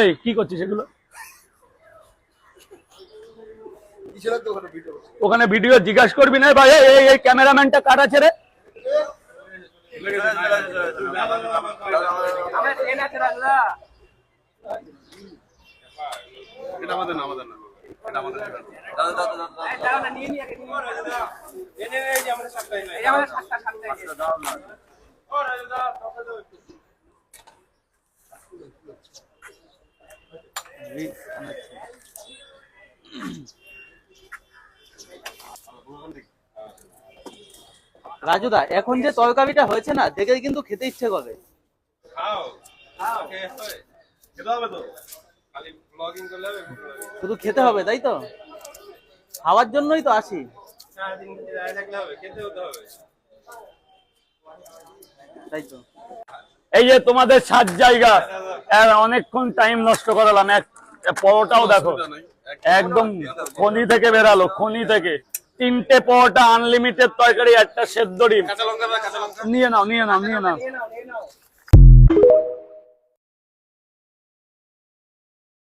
এই কি করছিস এগুলো? ওখানে ভিডিও জিজ্ঞাসা করবি না ভাই? এই ক্যামেরাম্যানটা কার আছে রে? রাজুদা, এখন যে তরকারিটা হয়েছে না, দেখে কিন্তু খেতে ইচ্ছে করে। শুধু খেতে হবে, তাই তো? খাওয়ার জন্যই তো আসি। তাই তো। এই যে তোমাদের 7 জায়গা, অনেকক্ষণ টাইম নষ্ট করালাম। এক পরোটাও দেখো একদম খনি থেকে বেরালো, খনি থেকে। 3টে পরোটা, আনলিমিটেড তরকারি, একটা সেদ্ধ ডিম। নিয়ে নাও, নিয়ে নাও, নিয়ে নাও।